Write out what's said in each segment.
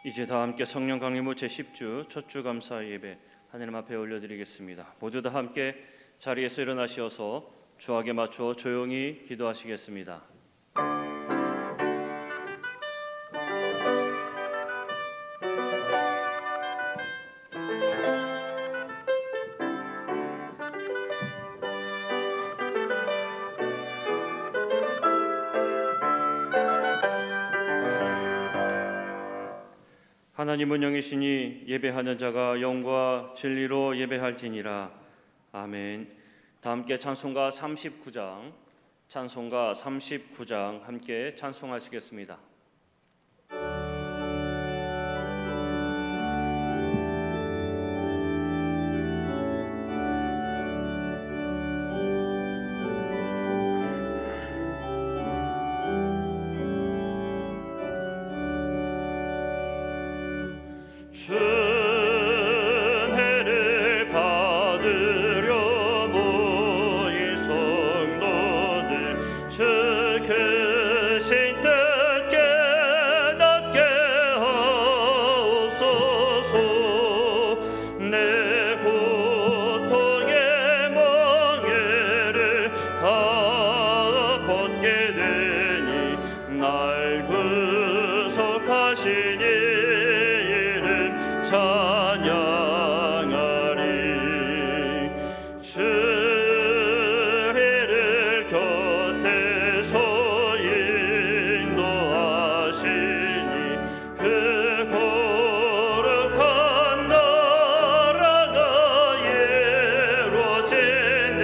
이제 다 함께 성령 강림후 제10주 첫 주 감사 예배 하나님 앞에 올려드리겠습니다. 모두 다 함께 자리에서 일어나셔서 주악에 맞춰 조용히 기도하시겠습니다. 하나님은 영이시니 예배하는 자가 영과 진리로 예배할지니라. 아멘. 다 함께 찬송가 39장 함께 찬송하시겠습니다. 은혜를 받으려 모인 성도들 주 크신 뜻 깨닫게 하옵소서. 내 고통의 멍에를 다 벗게 되니 날 구속하시니 찬양하리. 주를 곁에서 인도하시니 그 거룩한 나라가 이루어지네.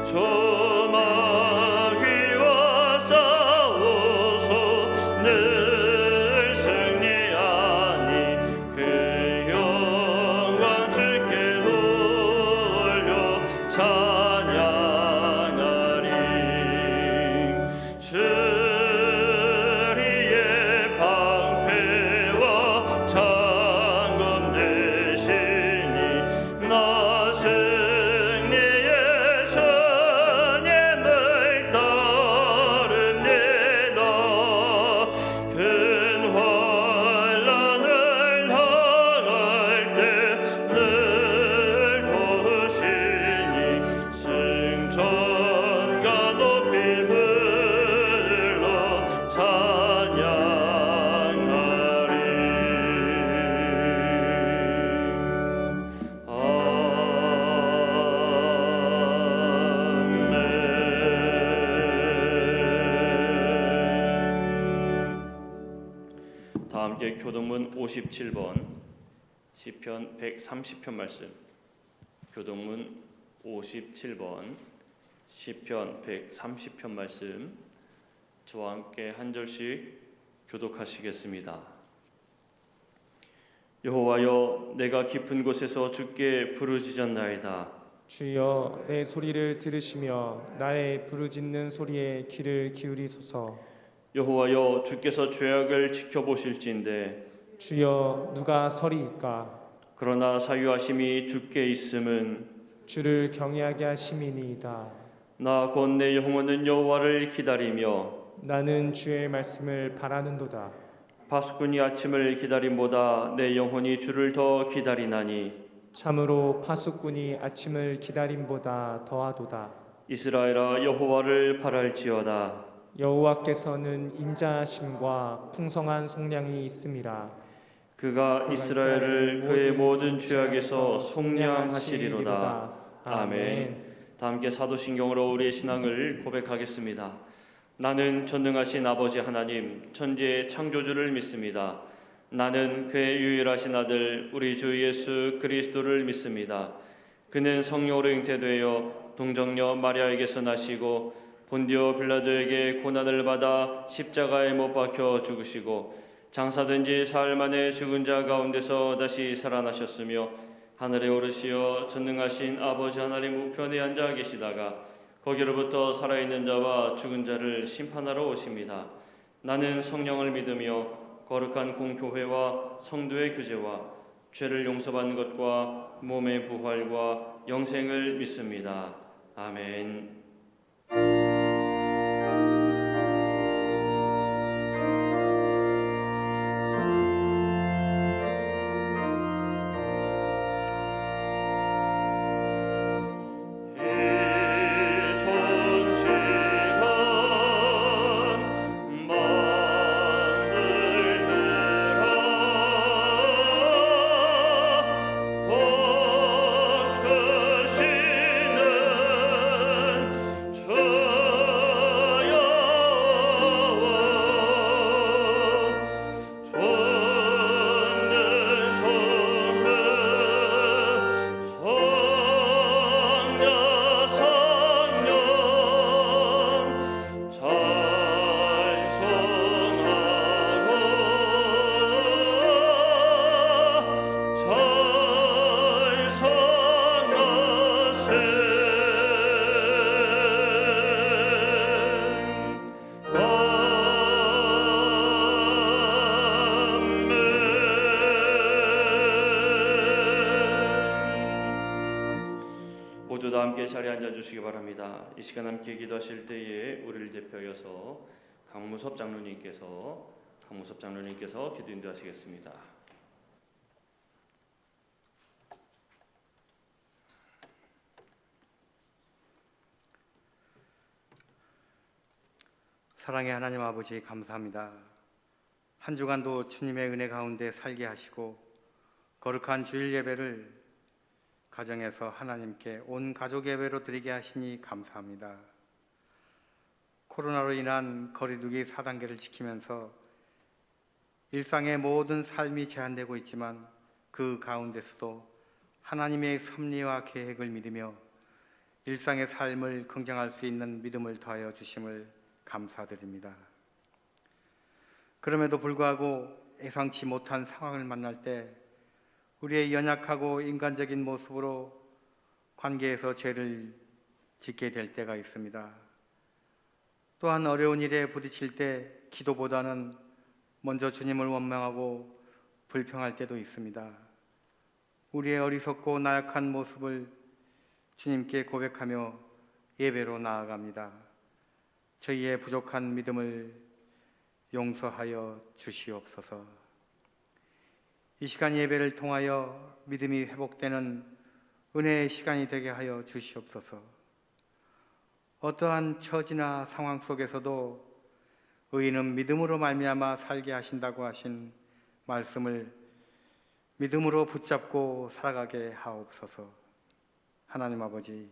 조마귀와 싸워서 늘 승리하니 그 영광 주께 돌려 찬양하리. 주리의 방패와 창검 되시니 나 승리의 전임을 따릅니다. 큰 환난을 당할 때 늘 도우시니 승천과 높이 불러 찬양하리. 아멘. 다 함께 교동문 57번 시편 130편 말씀. 교동문 57번 시편 130편 말씀 저와 함께 한 절씩 교독하시겠습니다. 여호와여, 내가 깊은 곳에서 주께 부르짖었나이다. 주여, 내 소리를 들으시며 나의 부르짖는 소리에 귀를 기울이소서. 여호와여, 주께서 죄악을 지켜보실진데 주여, 누가 서리이까? 그러나 사유하심이 주께 있음은 주를 경외하게 하심이니이다. 나 곧 내 영혼은 여호와를 기다리며 나는 주의 말씀을 바라는도다. 파수꾼이 아침을 기다림보다 내 영혼이 주를 더 기다리나니 참으로 파수꾼이 아침을 기다림보다 더하도다. 이스라엘아, 여호와를 바랄지어다. 여호와께서는 인자하심과 풍성한 속량이 있음이라. 그가 이스라엘을 그의 모든 죄악에서 속량하시리로다. 아멘. 다 함께 사도신경으로 우리의 신앙을 고백하겠습니다. 나는 전능하신 아버지 하나님, 천지의 창조주를 믿습니다. 나는 그의 유일하신 아들 우리 주 예수 그리스도를 믿습니다. 그는 성령으로 잉태되어 동정녀 마리아에게서 나시고 본디오 빌라도에게 고난을 받아 십자가에 못 박혀 죽으시고 장사된 지 사흘 만에 죽은 자 가운데서 다시 살아나셨으며 하늘에 오르시어 전능하신 아버지 하나님 우편에 앉아 계시다가 거기로부터 살아있는 자와 죽은 자를 심판하러 오십니다. 나는 성령을 믿으며 거룩한 공교회와 성도의 교제와 죄를 용서받는 것과 몸의 부활과 영생을 믿습니다. 아멘. 모두 함께 자리에 앉아 주시기 바랍니다. 이 시간 함께 기도하실 때에 우리를 대표하여서 강무섭 장로님께서 기도 인도하시겠습니다. 사랑의 하나님 아버지, 감사합니다. 한 주간도 주님의 은혜 가운데 살게 하시고 거룩한 주일 예배를 가정에서 하나님께 온 가족 예배로 드리게 하시니 감사합니다. 코로나로 인한 거리두기 4단계를 지키면서 일상의 모든 삶이 제한되고 있지만 그 가운데서도 하나님의 섭리와 계획을 믿으며 일상의 삶을 긍정할 수 있는 믿음을 더하여 주심을 감사드립니다. 그럼에도 불구하고 예상치 못한 상황을 만날 때 우리의 연약하고 인간적인 모습으로 관계에서 죄를 짓게 될 때가 있습니다. 또한 어려운 일에 부딪힐 때 기도보다는 먼저 주님을 원망하고 불평할 때도 있습니다. 우리의 어리석고 나약한 모습을 주님께 고백하며 예배로 나아갑니다. 저희의 부족한 믿음을 용서하여 주시옵소서. 이 시간 예배를 통하여 믿음이 회복되는 은혜의 시간이 되게 하여 주시옵소서. 어떠한 처지나 상황 속에서도 의인은 믿음으로 말미암아 살게 하신다고 하신 말씀을 믿음으로 붙잡고 살아가게 하옵소서. 하나님 아버지,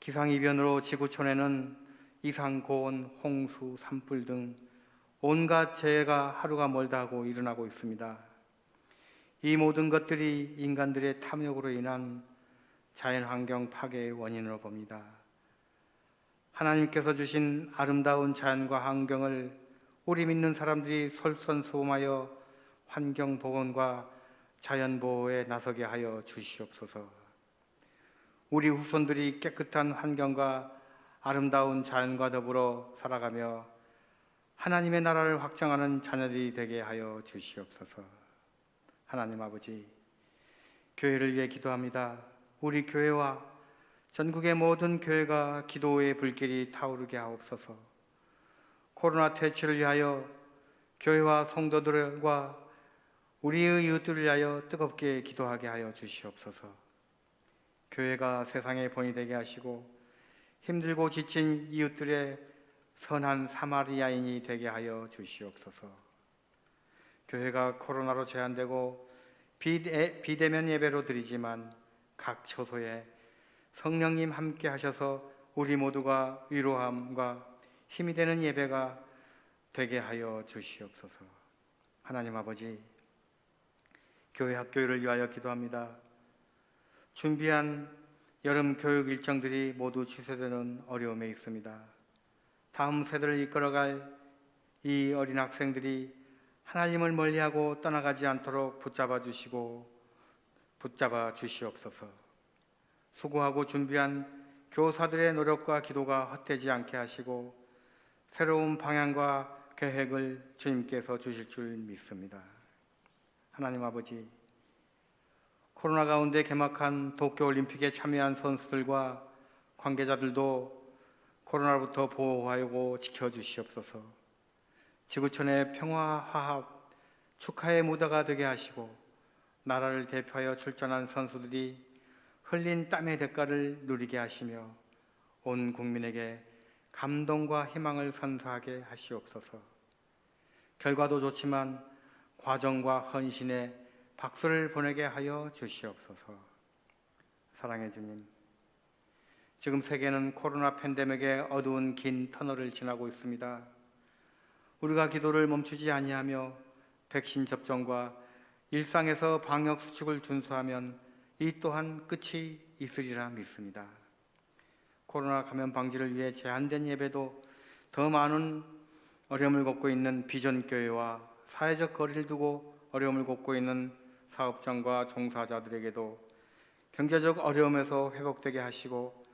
기상이변으로 지구촌에는 이상, 고온, 홍수, 산불 등 온갖 재해가 하루가 멀다 하고 일어나고 있습니다. 이 모든 것들이 인간들의 탐욕으로 인한 자연환경 파괴의 원인으로 봅니다. 하나님께서 주신 아름다운 자연과 환경을 우리 믿는 사람들이 솔선수범하여 환경보건과 자연보호에 나서게 하여 주시옵소서. 우리 후손들이 깨끗한 환경과 아름다운 자연과 더불어 살아가며 하나님의 나라를 확장하는 자녀들이 되게 하여 주시옵소서. 하나님 아버지, 교회를 위해 기도합니다. 우리 교회와 전국의 모든 교회가 기도의 불길이 타오르게 하옵소서. 코로나 퇴치를 위하여 교회와 성도들과 우리의 이웃들을 위하여 뜨겁게 기도하게 하여 주시옵소서. 교회가 세상의 본이 되게 하시고 힘들고 지친 이웃들의 선한 사마리아인이 되게 하여 주시옵소서. 교회가 코로나로 제한되고 비대면 예배로 드리지만 각 처소에 성령님 함께 하셔서 우리 모두가 위로함과 힘이 되는 예배가 되게 하여 주시옵소서. 하나님 아버지, 교회 학교를 위하여 기도합니다. 준비한 여름 교육 일정들이 모두 취소되는 어려움에 있습니다. 다음 세대를 이끌어갈 이 어린 학생들이 하나님을 멀리하고 떠나가지 않도록 붙잡아 주시옵소서. 수고하고 준비한 교사들의 노력과 기도가 헛되지 않게 하시고 새로운 방향과 계획을 주님께서 주실 줄 믿습니다. 하나님 아버지, 코로나 가운데 개막한 도쿄올림픽에 참여한 선수들과 관계자들도 코로나로부터 보호하고 지켜주시옵소서. 지구촌의 평화, 화합, 축하의 무대가 되게 하시고 나라를 대표하여 출전한 선수들이 흘린 땀의 대가를 누리게 하시며 온 국민에게 감동과 희망을 선사하게 하시옵소서. 결과도 좋지만 과정과 헌신에 박수를 보내게 하여 주시옵소서. 사랑의 주님, 지금 세계는 코로나 팬데믹의 어두운 긴 터널을 지나고 있습니다. 우리가 기도를 멈추지 아니하며 백신 접종과 일상에서 방역 수칙을 준수하면 이 또한 끝이 있으리라 믿습니다. 코로나 감염 방지를 위해 제한된 예배도 더 많은 어려움을 겪고 있는 비전교회와 사회적 거리를 두고 어려움을 겪고 있는 사업장과 종사자들에게도 경제적 어려움에서 회복되게 하시고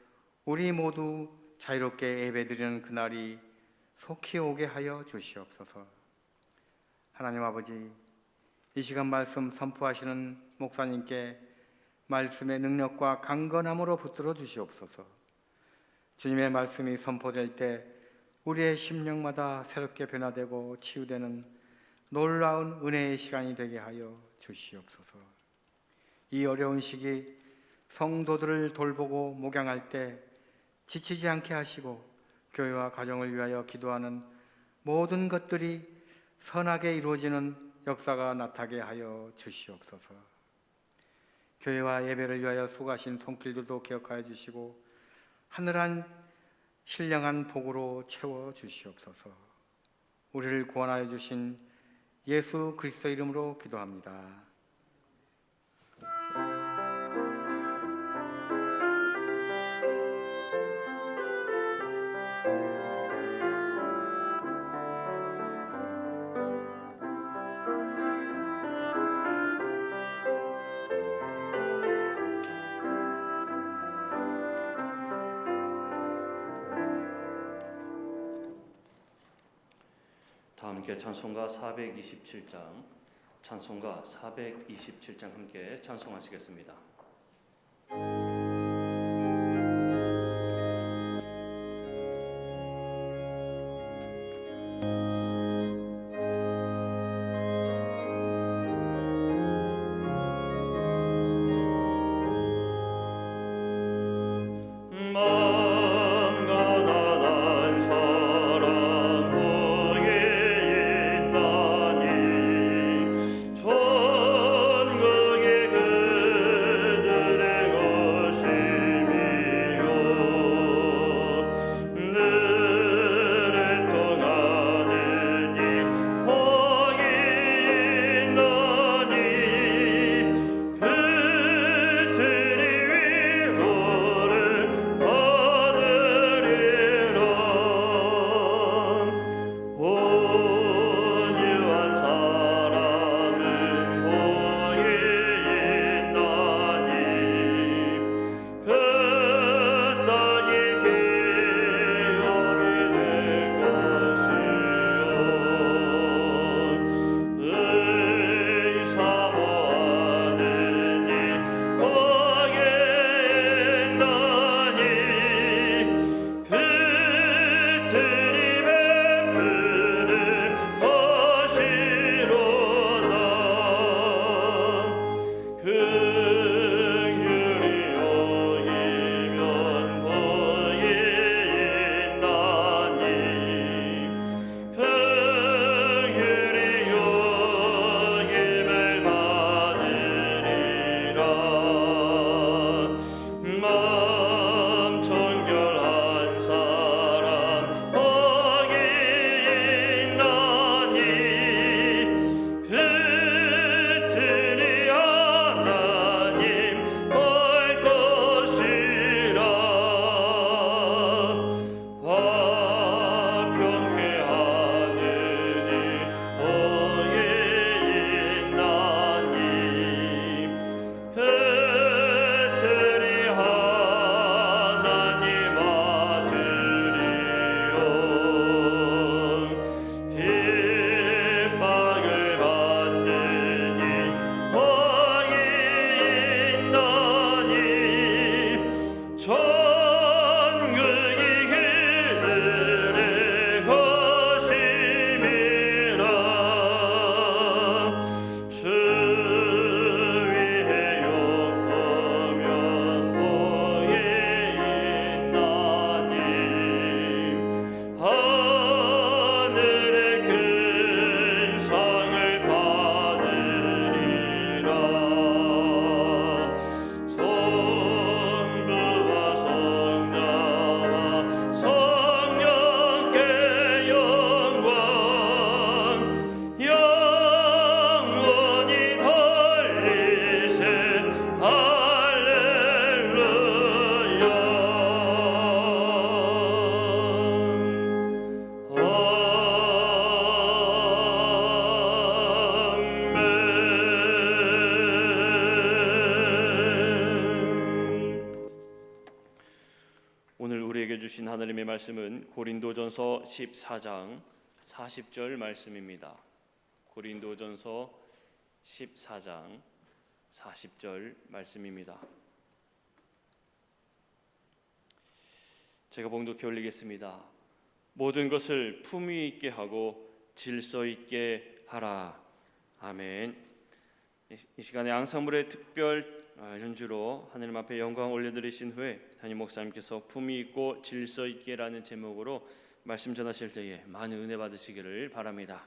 우리 모두 자유롭게 예배드리는 그날이 속히 오게 하여 주시옵소서. 하나님 아버지, 이 시간 말씀 선포하시는 목사님께 말씀의 능력과 강건함으로 붙들어 주시옵소서. 주님의 말씀이 선포될 때 우리의 심령마다 새롭게 변화되고 치유되는 놀라운 은혜의 시간이 되게 하여 주시옵소서. 이 어려운 시기 성도들을 돌보고 목양할 때 지치지 않게 하시고 교회와 가정을 위하여 기도하는 모든 것들이 선하게 이루어지는 역사가 나타나게 하여 주시옵소서. 교회와 예배를 위하여 수고하신 손길들도 기억하여 주시고 하늘한 신령한 복으로 채워 주시옵소서. 우리를 구원하여 주신 예수 그리스도 이름으로 기도합니다. 다 함께 찬송가 427장, 찬송가 427장 함께 찬송하시겠습니다. 주신 하나님의 말씀은 고린도전서 14장 40절 말씀입니다. 고린도전서 14장 40절 말씀입니다. 제가 봉독해 올리겠습니다. 모든 것을 품위 있게 하고 질서 있게 하라. 아멘. 이 시간에 앙상블의 특별 연주로 하느님 앞에 영광 올려드리신 후에 담임 목사님께서 품위 있고 질서 있게라는 제목으로 말씀 전하실 때에 많은 은혜 받으시기를 바랍니다.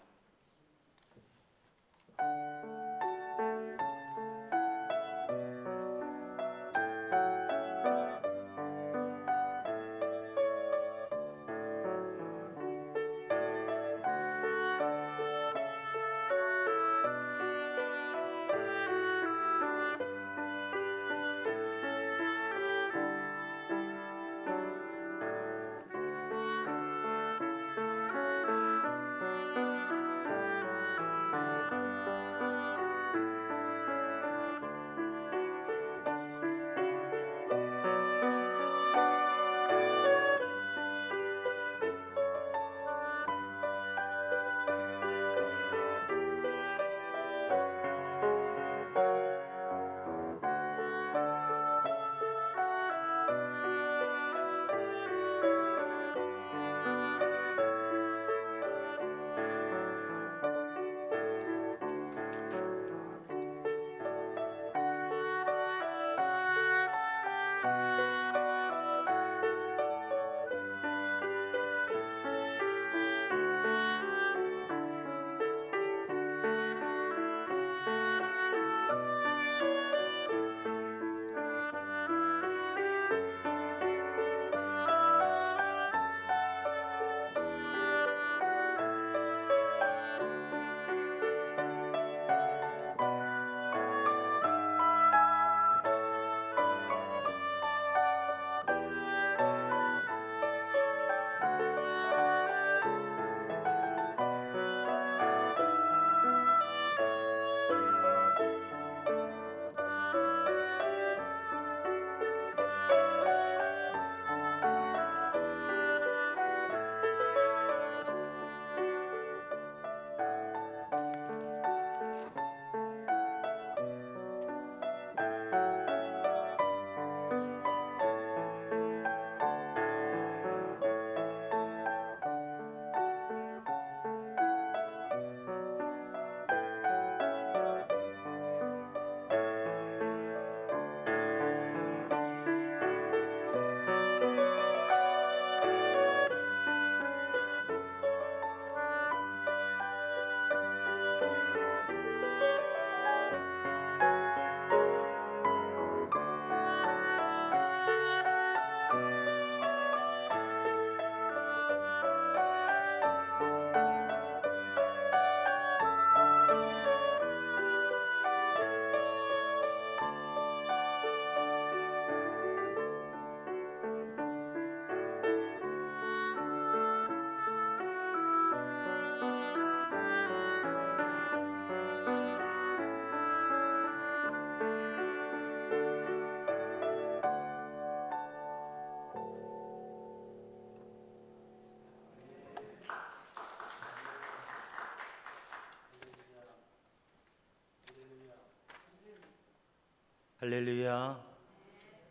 할렐루야.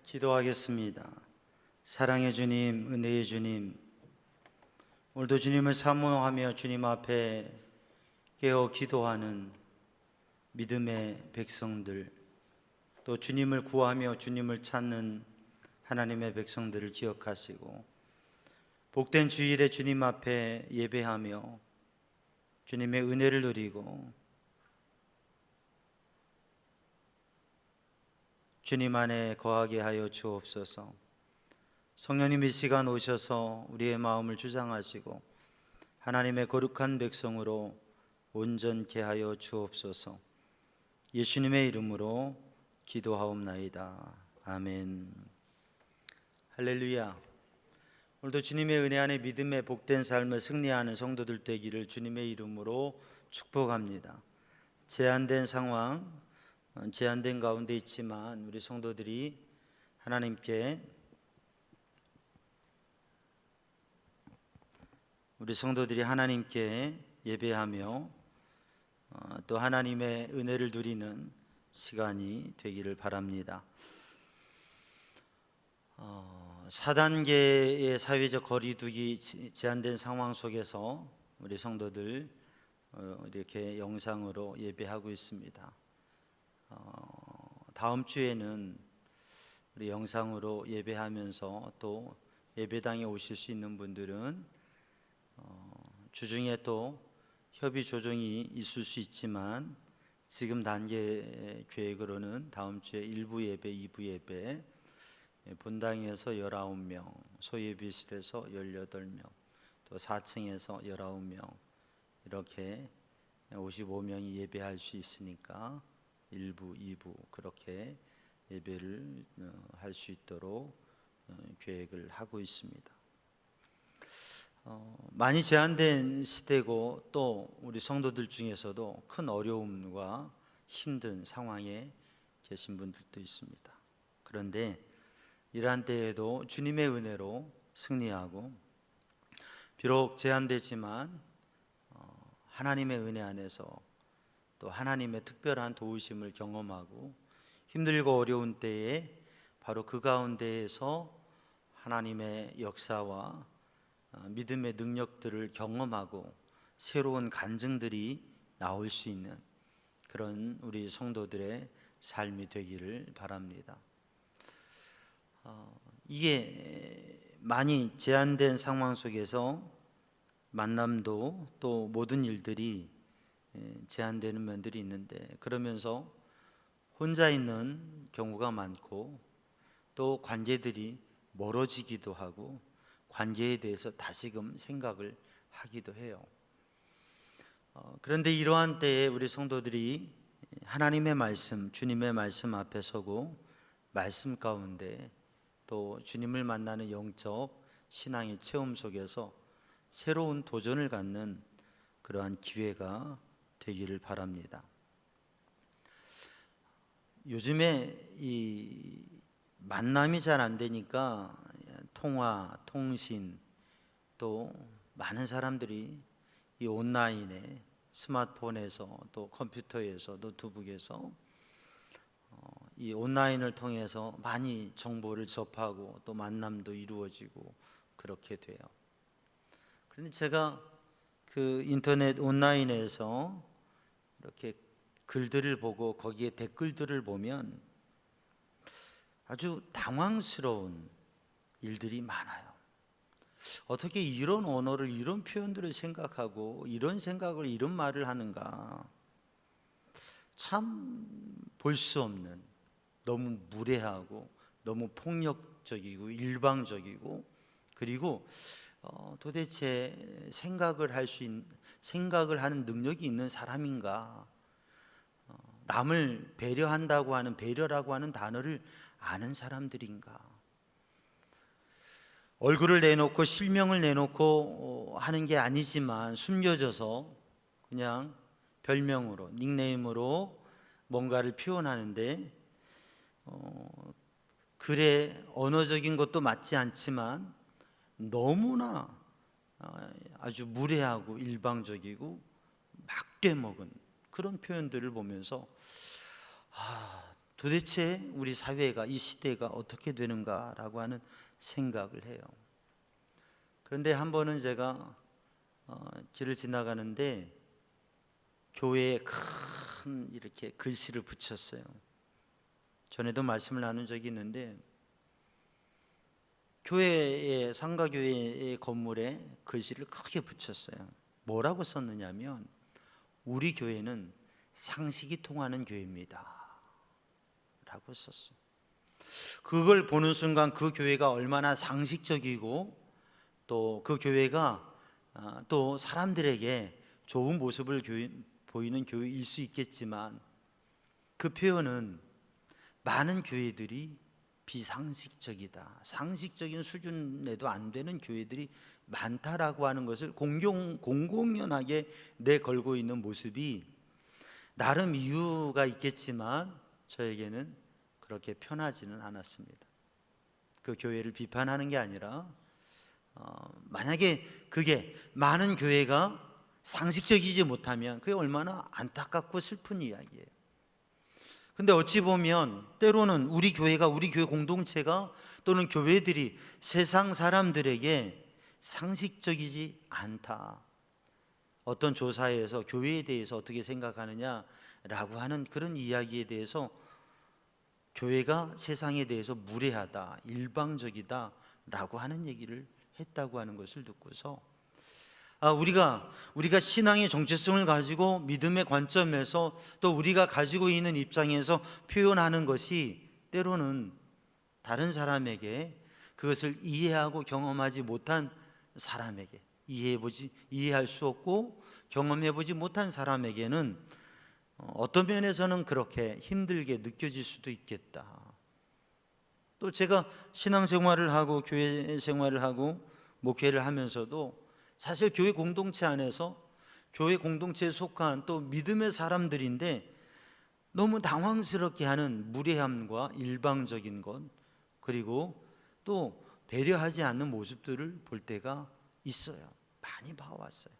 기도하겠습니다. 사랑의 주님, 은혜의 주님, 오늘도 주님을 사모하며 주님 앞에 깨어 기도하는 믿음의 백성들, 또 주님을 구하며 주님을 찾는 하나님의 백성들을 기억하시고 복된 주일에 주님 앞에 예배하며 주님의 은혜를 누리고 주님 안에 거하게 하여 주옵소서. 성령님 이 시간 오셔서 우리의 마음을 주장하시고 하나님의 거룩한 백성으로 온전케 하여 주옵소서. 예수님의 이름으로 기도하옵나이다. 아멘. 할렐루야. 오늘도 주님의 은혜 안에 믿음의 복된 삶을 승리하는 성도들 되기를 주님의 이름으로 축복합니다. 제한된 상황, 제한된 가운데 있지만 우리 성도들이 하나님께 예배하며 또 하나님의 은혜를 누리는 시간이 되기를 바랍니다. 4단계의 사회적 거리두기 제한된 상황 속에서 우리 성도들 이렇게 영상으로 예배하고 있습니다. 다음 주에는 우리 영상으로 예배하면서 또 예배당에 오실 수 있는 분들은 주중에 또 협의 조정이 있을 수 있지만 지금 단계 계획으로는 다음 주에 1부 예배, 2부 예배, 본당에서 19명, 소예비실에서 18명, 또 4층에서 19명 이렇게 55명이 예배할 수 있으니까 1부, 2부 그렇게 예배를 할 수 있도록 계획을 하고 있습니다. 많이 제한된 시대고 또 우리 성도들 중에서도 큰 어려움과 힘든 상황에 계신 분들도 있습니다. 그런데 이러한 때에도 주님의 은혜로 승리하고 비록 제한되지만 하나님의 은혜 안에서 또 하나님의 특별한 도우심을 경험하고 힘들고 어려운 때에 바로 그 가운데에서 하나님의 역사와 믿음의 능력들을 경험하고 새로운 간증들이 나올 수 있는 그런 우리 성도들의 삶이 되기를 바랍니다. 이게 많이 제한된 상황 속에서 만남도 또 모든 일들이 제한되는 면들이 있는데 그러면서 혼자 있는 경우가 많고 또 관계들이 멀어지기도 하고 관계에 대해서 다시금 생각을 하기도 해요. 그런데 이러한 때에 우리 성도들이 하나님의 말씀, 주님의 말씀 앞에 서고 말씀 가운데 또 주님을 만나는 영적 신앙의 체험 속에서 새로운 도전을 갖는 그러한 기회가 되기를 바랍니다. 요즘에 이 만남이 잘 안 되니까 통화, 통신 또 많은 사람들이 이 온라인에 스마트폰에서 또 컴퓨터에서 노트북에서 이 온라인을 통해서 많이 정보를 접하고 또 만남도 이루어지고 그렇게 돼요. 그런데 제가 그 인터넷 온라인에서 이렇게 글들을 보고 거기에 댓글들을 보면 아주 당황스러운 일들이 많아요. 어떻게 이런 언어를, 이런 표현들을 생각하고 이런 생각을, 이런 말을 하는가. 참 볼 수 없는, 너무 무례하고 너무 폭력적이고 일방적이고 그리고 도대체 생각을 하는 능력이 있는 사람인가? 남을 배려한다고 하는 배려라고 하는 단어를 아는 사람들인가? 얼굴을 내놓고 실명을 내놓고 하는 게 아니지만 숨겨져서 그냥 별명으로, 닉네임으로 뭔가를 표현하는데 글의 언어적인 것도 맞지 않지만 너무나 아주 무례하고 일방적이고 막되먹은 그런 표현들을 보면서 도대체 우리 사회가, 이 시대가 어떻게 되는가라고 하는 생각을 해요. 그런데 한 번은 제가 길을 지나가는데 교회에 큰 이렇게 글씨를 붙였어요. 전에도 말씀을 나눈 적이 있는데 교회의 상가교회의 건물에 글씨를 크게 붙였어요. 뭐라고 썼느냐면 우리 교회는 상식이 통하는 교회입니다 라고 썼어요. 그걸 보는 순간 그 교회가 얼마나 상식적이고 또 그 교회가 또 사람들에게 좋은 모습을 보이는 교회일 수 있겠지만 그 표현은 많은 교회들이 비상식적이다, 상식적인 수준에도 안 되는 교회들이 많다라고 하는 것을 공공연하게 내걸고 있는 모습이 나름 이유가 있겠지만 저에게는 그렇게 편하지는 않았습니다. 그 교회를 비판하는 게 아니라 만약에 그게 많은 교회가 상식적이지 못하면 그게 얼마나 안타깝고 슬픈 이야기예요. 근데 어찌 보면 때로는 우리 교회가, 우리 교회 공동체가 또는 교회들이 세상 사람들에게 상식적이지 않다. 어떤 조사에서 교회에 대해서 어떻게 생각하느냐라고 하는 그런 이야기에 대해서 교회가 세상에 대해서 무례하다, 일방적이다라고 하는 얘기를 했다고 하는 것을 듣고서 우리가 신앙의 정체성을 가지고 믿음의 관점에서 또 우리가 가지고 있는 입장에서 표현하는 것이 때로는 다른 사람에게 그것을 이해하고 경험하지 못한 사람에게 이해할 수 없고 경험해보지 못한 사람에게는 어떤 면에서는 그렇게 힘들게 느껴질 수도 있겠다. 또 제가 신앙생활을 하고 교회 생활을 하고 목회를 하면서도 사실 교회 공동체 안에서 교회 공동체에 속한 또 믿음의 사람들인데 너무 당황스럽게 하는 무례함과 일방적인 것, 그리고 또 배려하지 않는 모습들을 볼 때가 있어요. 많이 봐왔어요.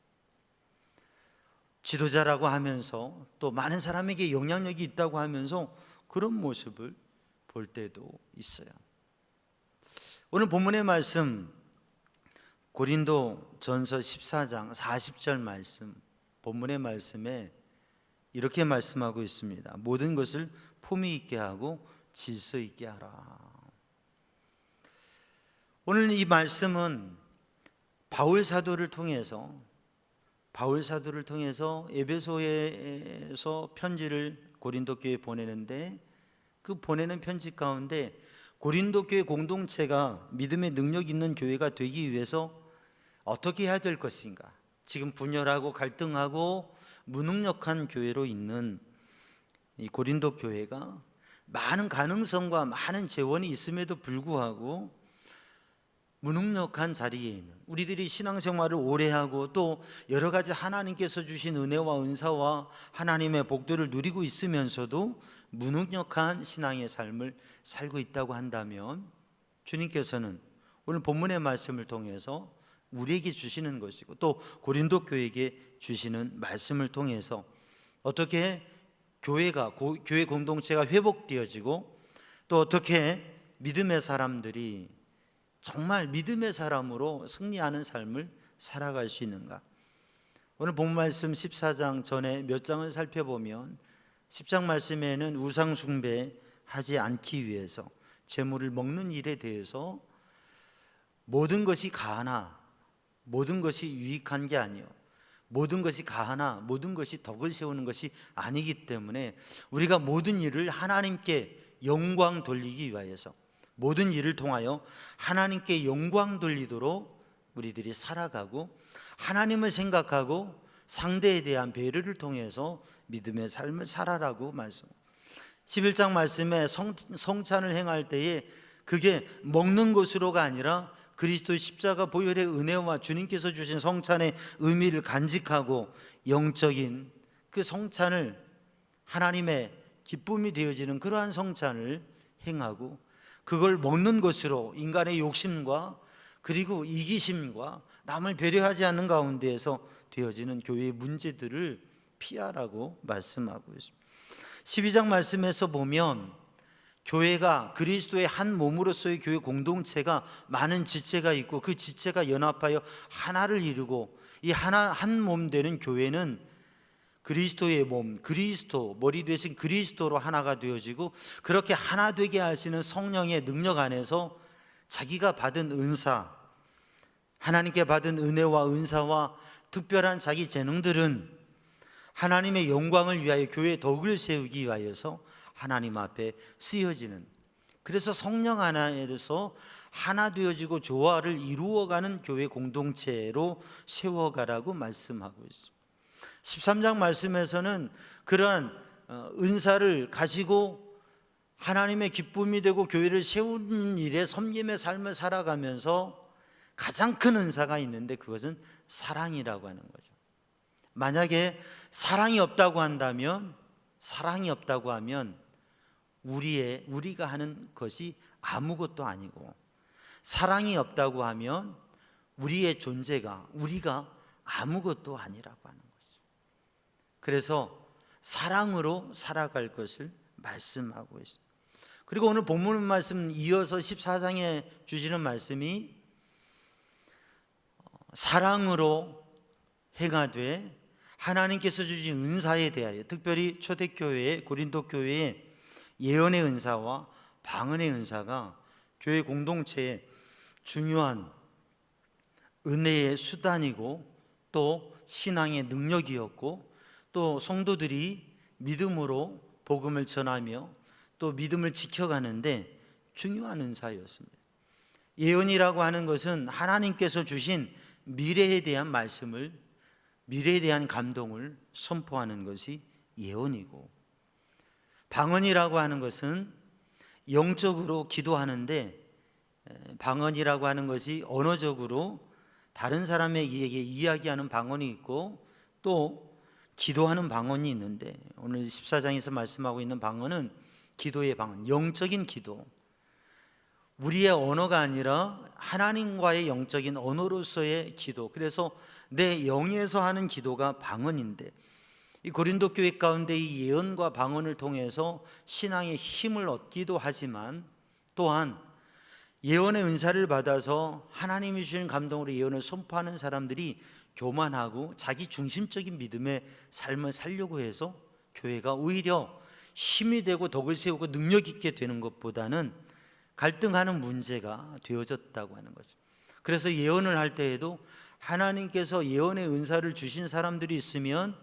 지도자라고 하면서 또 많은 사람에게 영향력이 있다고 하면서 그런 모습을 볼 때도 있어요. 오늘 본문의 말씀 고린도 전서 14장 40절 말씀, 본문의 말씀에 이렇게 말씀하고 있습니다. 모든 것을 품위 있게 하고 질서 있게 하라. 오늘 이 말씀은 바울 사도를 통해서 에베소에서 편지를 고린도 교회에 보내는데 그 보내는 편지 가운데 고린도 교회 공동체가 믿음의 능력 있는 교회가 되기 위해서 어떻게 해야 될 것인가? 지금 분열하고 갈등하고 무능력한 교회로 있는 이 고린도 교회가 많은 가능성과 많은 재원이 있음에도 불구하고 무능력한 자리에 있는, 우리들이 신앙생활을 오래 하고 또 여러 가지 하나님께서 주신 은혜와 은사와 하나님의 복들을 누리고 있으면서도 무능력한 신앙의 삶을 살고 있다고 한다면 주님께서는 오늘 본문의 말씀을 통해서 우리에게 주시는 것이고 또 고린도 교회에게 주시는 말씀을 통해서 어떻게 교회 공동체가 회복되어지고 또 어떻게 믿음의 사람들이 정말 믿음의 사람으로 승리하는 삶을 살아갈 수 있는가? 오늘 본 말씀 14장 전에 몇 장을 살펴보면 10장 말씀에는 우상 숭배하지 않기 위해서 재물을 먹는 일에 대해서 모든 것이 가하나 모든 것이 유익한 게 아니요, 모든 것이 가하나 모든 것이 덕을 세우는 것이 아니기 때문에 우리가 모든 일을 하나님께 영광 돌리기 위하여서 모든 일을 통하여 하나님께 영광 돌리도록 우리들이 살아가고 하나님을 생각하고 상대에 대한 배려를 통해서 믿음의 삶을 살아라고 말씀. 11장 말씀에 성찬을 행할 때에 그게 먹는 것으로가 아니라 그리스도의 십자가 보혈의 은혜와 주님께서 주신 성찬의 의미를 간직하고 영적인 그 성찬을 하나님의 기쁨이 되어지는 그러한 성찬을 행하고 그걸 먹는 것으로 인간의 욕심과 그리고 이기심과 남을 배려하지 않는 가운데에서 되어지는 교회의 문제들을 피하라고 말씀하고 있습니다. 12장 말씀에서 보면 교회가 그리스도의 한 몸으로서의 교회 공동체가 많은 지체가 있고 그 지체가 연합하여 하나를 이루고 이 한 몸 되는 교회는 그리스도의 몸, 그리스도, 머리 되신 그리스도로 하나가 되어지고 그렇게 하나 되게 하시는 성령의 능력 안에서 자기가 받은 은사, 하나님께 받은 은혜와 은사와 특별한 자기 재능들은 하나님의 영광을 위하여 교회의 덕을 세우기 위하여서 하나님 앞에 쓰여지는, 그래서 성령 하나에서 하나 되어지고 조화를 이루어가는 교회 공동체로 세워가라고 말씀하고 있습니다. 13장 말씀에서는 그러한 은사를 가지고 하나님의 기쁨이 되고 교회를 세우는 일에 섬김의 삶을 살아가면서 가장 큰 은사가 있는데 그것은 사랑이라고 하는 거죠. 만약에 사랑이 없다고 한다면, 우리가 하는 것이 아무것도 아니고, 사랑이 없다고 하면 우리의 존재가, 우리가 아무것도 아니라고 하는 거죠. 그래서 사랑으로 살아갈 것을 말씀하고 있습니다. 그리고 오늘 본문 말씀 이어서 14장에 주시는 말씀이 사랑으로 행하되 하나님께서 주신 은사에 대하여, 특별히 초대교회 고린도 교회의 예언의 은사와 방언의 은사가 교회 공동체의 중요한 은혜의 수단이고 또 신앙의 능력이었고 또 성도들이 믿음으로 복음을 전하며 또 믿음을 지켜가는데 중요한 은사였습니다. 예언이라고 하는 것은 하나님께서 주신 미래에 대한 말씀을, 미래에 대한 감동을 선포하는 것이 예언이고, 방언이라고 하는 것은 영적으로 기도하는데, 방언이라고 하는 것이 언어적으로 다른 사람에게 이야기하는 방언이 있고 또 기도하는 방언이 있는데, 오늘 14장에서 말씀하고 있는 방언은 기도의 방언, 영적인 기도, 우리의 언어가 아니라 하나님과의 영적인 언어로서의 기도, 그래서 내 영에서 하는 기도가 방언인데, 이 고린도 교회 가운데 이 예언과 방언을 통해서 신앙의 힘을 얻기도 하지만 또한 예언의 은사를 받아서 하나님이 주신 감동으로 예언을 선포하는 사람들이 교만하고 자기 중심적인 믿음의 삶을 살려고 해서 교회가 오히려 힘이 되고 덕을 세우고 능력 있게 되는 것보다는 갈등하는 문제가 되어졌다고 하는 거죠. 그래서 예언을 할 때에도 하나님께서 예언의 은사를 주신 사람들이 있으면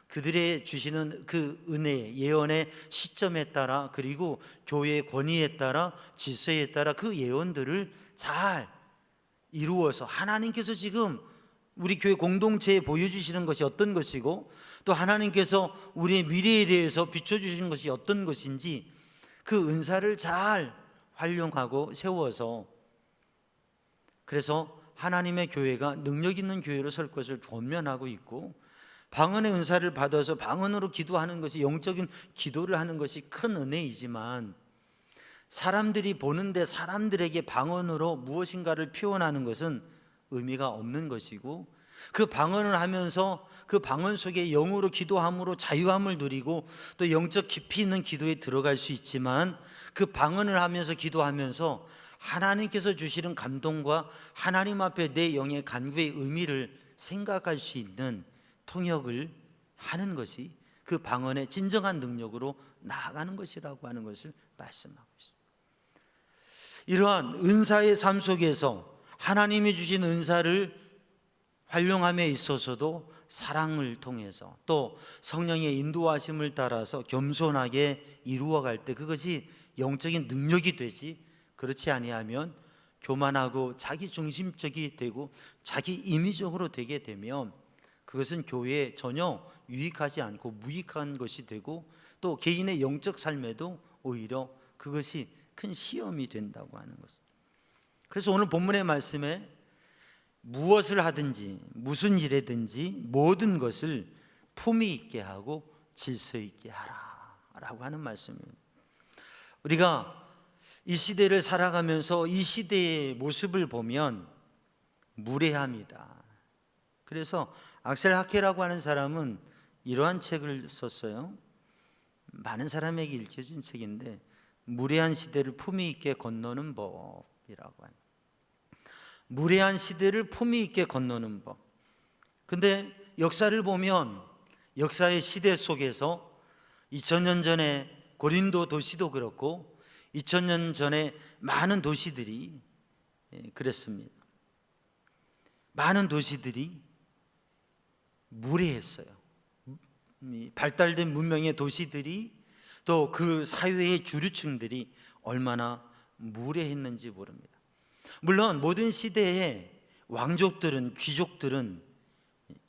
그들의 주시는 그 은혜, 예언의 시점에 따라 그리고 교회의 권위에 따라 질서에 따라 그 예언들을 잘 이루어서 하나님께서 지금 우리 교회 공동체에 보여주시는 것이 어떤 것이고 또 하나님께서 우리의 미래에 대해서 비춰주시는 것이 어떤 것인지 그 은사를 잘 활용하고 세워서, 그래서 하나님의 교회가 능력 있는 교회로 설 것을 권면하고 있고, 방언의 은사를 받아서 방언으로 기도하는 것이, 영적인 기도를 하는 것이 큰 은혜이지만 사람들이 보는데 사람들에게 방언으로 무엇인가를 표현하는 것은 의미가 없는 것이고, 그 방언을 하면서 그 방언 속에 영으로 기도함으로 자유함을 누리고 또 영적 깊이 있는 기도에 들어갈 수 있지만, 그 방언을 하면서 기도하면서 하나님께서 주시는 감동과 하나님 앞에 내 영의 간구의 의미를 생각할 수 있는 통역을 하는 것이 그 방언의 진정한 능력으로 나아가는 것이라고 하는 것을 말씀하고 있습니다. 이러한 은사의 삶 속에서 하나님이 주신 은사를 활용함에 있어서도 사랑을 통해서 또 성령의 인도하심을 따라서 겸손하게 이루어갈 때 그것이 영적인 능력이 되지, 그렇지 아니하면 교만하고 자기중심적이 되고 자기 임의적으로 되게 되면 그것은 교회에 전혀 유익하지 않고 무익한 것이 되고 또 개인의 영적 삶에도 오히려 그것이 큰 시험이 된다고 하는 것. 그래서 오늘 본문의 말씀에 무엇을 하든지 무슨 일에든지 모든 것을 품위 있게 하고 질서 있게 하라 라고 하는 말씀입니다. 우리가 이 시대를 살아가면서 이 시대의 모습을 보면 무례합니다. 그래서 악셀 하케라고 하는 사람은 이러한 책을 썼어요. 많은 사람에게 읽혀진 책인데, 무례한 시대를 품위 있게 건너는 법이라고 하는, 무례한 시대를 품위 있게 건너는 법. 근데 역사를 보면 역사의 시대 속에서 2000년 전에 고린도 도시도 그렇고 2000년 전에 많은 도시들이 그랬습니다. 많은 도시들이 무례했어요. 발달된 문명의 도시들이 또 그 사회의 주류층들이 얼마나 무례했는지 모릅니다. 물론 모든 시대의 왕족들은, 귀족들은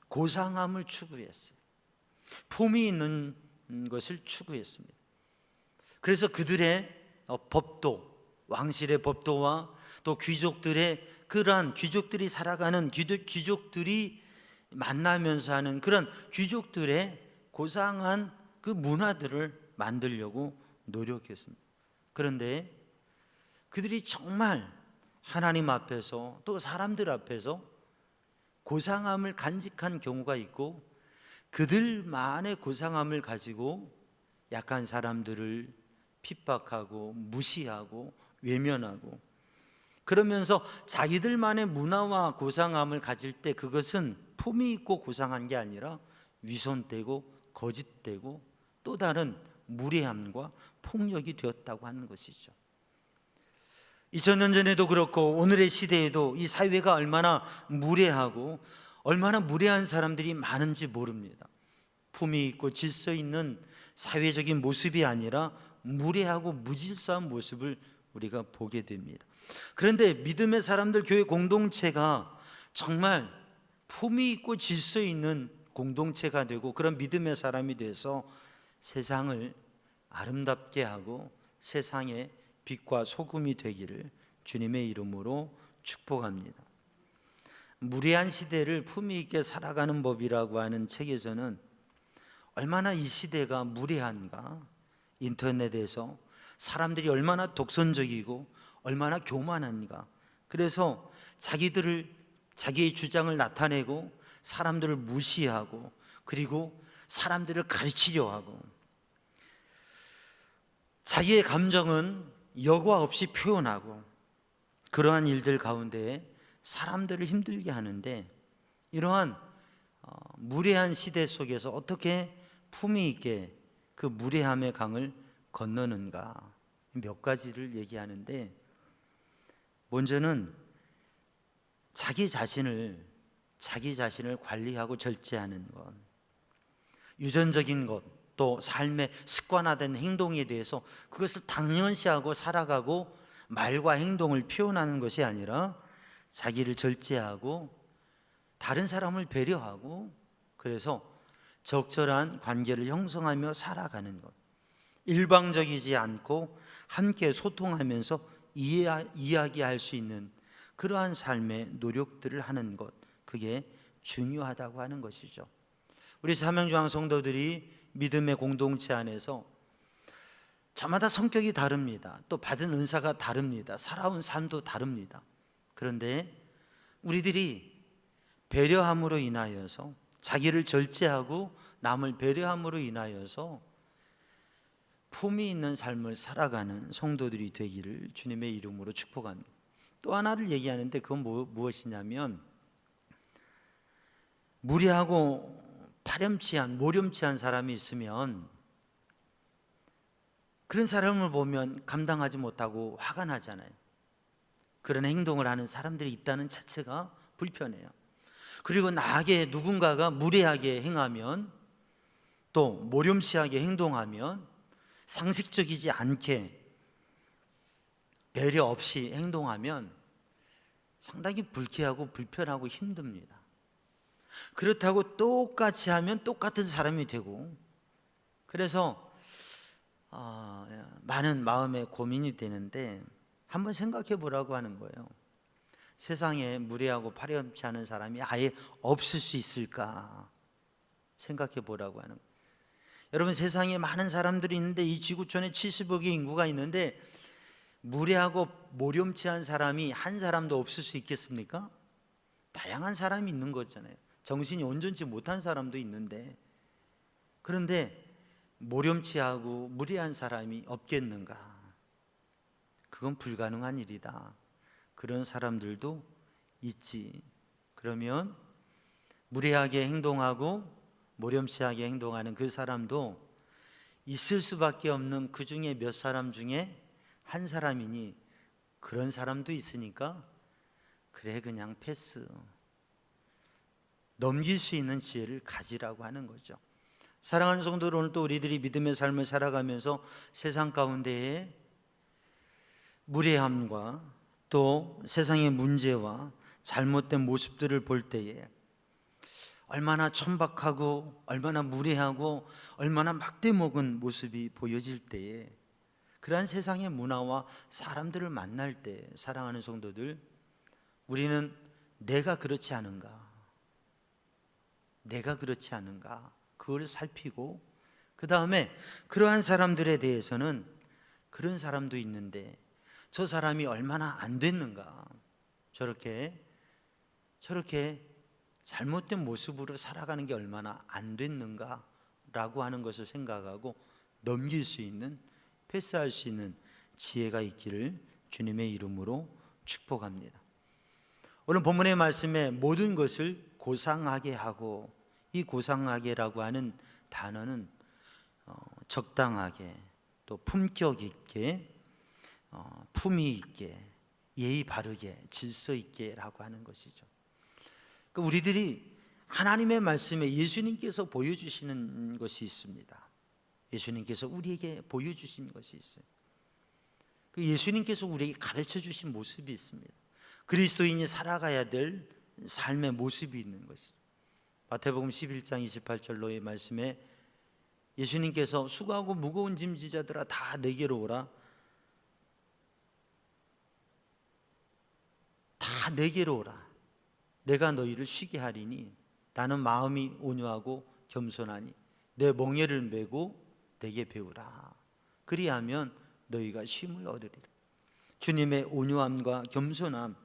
고상함을 추구했어요. 품위 있는 것을 추구했습니다. 그래서 그들의 법도, 왕실의 법도와 또 귀족들의 그러한 귀족들이 살아가는 귀족들이 만나면서 하는 그런 귀족들의 고상한 그 문화들을 만들려고 노력했습니다. 그런데 그들이 정말 하나님 앞에서 또 사람들 앞에서 고상함을 간직한 경우가 있고, 그들만의 고상함을 가지고 약한 사람들을 핍박하고 무시하고 외면하고, 그러면서 자기들만의 문화와 고상함을 가질 때 그것은 품위 있고 고상한 게 아니라 위선되고 거짓되고 또 다른 무례함과 폭력이 되었다고 하는 것이죠. 2000년 전에도 그렇고 오늘의 시대에도 이 사회가 얼마나 무례하고 얼마나 무례한 사람들이 많은지 모릅니다. 품위 있고 질서 있는 사회적인 모습이 아니라 무례하고 무질서한 모습을 우리가 보게 됩니다. 그런데 믿음의 사람들 교회 공동체가 정말 품위 있고 질서 있는 공동체가 되고 그런 믿음의 사람이 돼서 세상을 아름답게 하고 세상의 빛과 소금이 되기를 주님의 이름으로 축복합니다. 무례한 시대를 품위 있게 살아가는 법이라고 하는 책에서는 얼마나 이 시대가 무례한가, 인터넷에서 사람들이 얼마나 독선적이고 얼마나 교만한가, 그래서 자기의 주장을 나타내고 사람들을 무시하고 그리고 사람들을 가르치려 하고 자기의 감정은 여과 없이 표현하고 그러한 일들 가운데 사람들을 힘들게 하는데, 이러한 무례한 시대 속에서 어떻게 품위 있게 그 무례함의 강을 건너는가, 몇 가지를 얘기하는데, 먼저는 자기 자신을 관리하고 절제하는 것, 유전적인 것, 또 삶의 습관화된 행동에 대해서 그것을 당연시하고 살아가고 말과 행동을 표현하는 것이 아니라 자기를 절제하고 다른 사람을 배려하고 그래서 적절한 관계를 형성하며 살아가는 것, 일방적이지 않고 함께 소통하면서 이야기할 수 있는 그러한 삶의 노력들을 하는 것, 그게 중요하다고 하는 것이죠. 우리 사명중앙 성도들이 믿음의 공동체 안에서 저마다 성격이 다릅니다. 또 받은 은사가 다릅니다. 살아온 삶도 다릅니다. 그런데 우리들이 배려함으로 인하여서, 자기를 절제하고 남을 배려함으로 인하여서 품위 있는 삶을 살아가는 성도들이 되기를 주님의 이름으로 축복합니다. 또 하나를 얘기하는데 그건 무엇이냐면, 무례하고 파렴치한, 모렴치한 사람이 있으면 그런 사람을 보면 감당하지 못하고 화가 나잖아요. 그런 행동을 하는 사람들이 있다는 자체가 불편해요. 그리고 나에게 누군가가 무례하게 행하면, 또 모렴치하게 행동하면, 상식적이지 않게 배려 없이 행동하면 상당히 불쾌하고 불편하고 힘듭니다. 그렇다고 똑같이 하면 똑같은 사람이 되고, 그래서 많은 마음의 고민이 되는데 한번 생각해 보라고 하는 거예요. 세상에 무례하고 파렴치 않은 사람이 아예 없을 수 있을까 생각해 보라고 하는 거예요. 여러분, 세상에 많은 사람들이 있는데 이 지구촌에 70억의 인구가 있는데 무례하고 모렴치한 사람이 한 사람도 없을 수 있겠습니까? 다양한 사람이 있는 거잖아요. 정신이 온전치 못한 사람도 있는데, 그런데 모렴치하고 무례한 사람이 없겠는가? 그건 불가능한 일이다. 그런 사람들도 있지. 그러면 무례하게 행동하고 모렴치하게 행동하는 그 사람도 있을 수밖에 없는 그 중에 몇 사람 중에 한 사람이니, 그런 사람도 있으니까 그래, 그냥 패스, 넘길 수 있는 지혜를 가지라고 하는 거죠. 사랑하는 성도들, 오늘 또 우리들이 믿음의 삶을 살아가면서 세상 가운데에 무례함과 또 세상의 문제와 잘못된 모습들을 볼 때에 얼마나 천박하고 얼마나 무례하고 얼마나 막대먹은 모습이 보여질 때에, 그러한 세상의 문화와 사람들을 만날 때, 사랑하는 성도들, 우리는 내가 그렇지 않은가, 그걸 살피고, 그 다음에 그러한 사람들에 대해서는 그런 사람도 있는데 저 사람이 얼마나 안 됐는가, 저렇게 잘못된 모습으로 살아가는 게 얼마나 안 됐는가 라고 하는 것을 생각하고 넘길 수 있는 패스할 수 있는 지혜가 있기를 주님의 이름으로 축복합니다. 오늘 본문의 말씀에 모든 것을 고상하게 하고, 이 고상하게라고 하는 단어는 적당하게, 또 품격 있게, 품위 있게, 예의 바르게, 질서 있게라고 하는 것이죠. 그러니까 우리들이 하나님의 말씀에 예수님께서 보여주시는 것이 있습니다. 예수님께서 우리에게 보여주신 것이 있어요. 그 예수님께서 우리에게 가르쳐 주신 모습이 있습니다. 그리스도인이 살아가야 될 삶의 모습이 있는 것이죠. 마태복음 11장 28절로의 말씀에 예수님께서 수고하고 무거운 짐 지자들아 다 내게로 오라, 다 내게로 오라, 내가 너희를 쉬게 하리니 나는 마음이 온유하고 겸손하니 내 멍에를 메고 내게 배우라. 그리하면 너희가 쉼을 얻으리라. 주님의 온유함과 겸손함,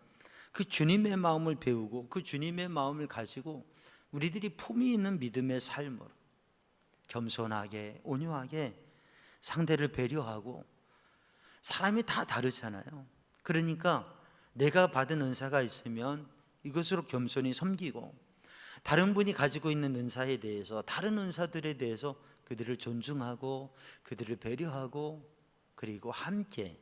그 주님의 마음을 배우고 그 주님의 마음을 가지고 우리들이 품위 있는 믿음의 삶으로 겸손하게, 온유하게 상대를 배려하고, 사람이 다 다르잖아요. 그러니까 내가 받은 은사가 있으면 이것으로 겸손히 섬기고, 다른 분이 가지고 있는 은사에 대해서, 다른 은사들에 대해서 그들을 존중하고 그들을 배려하고, 그리고 함께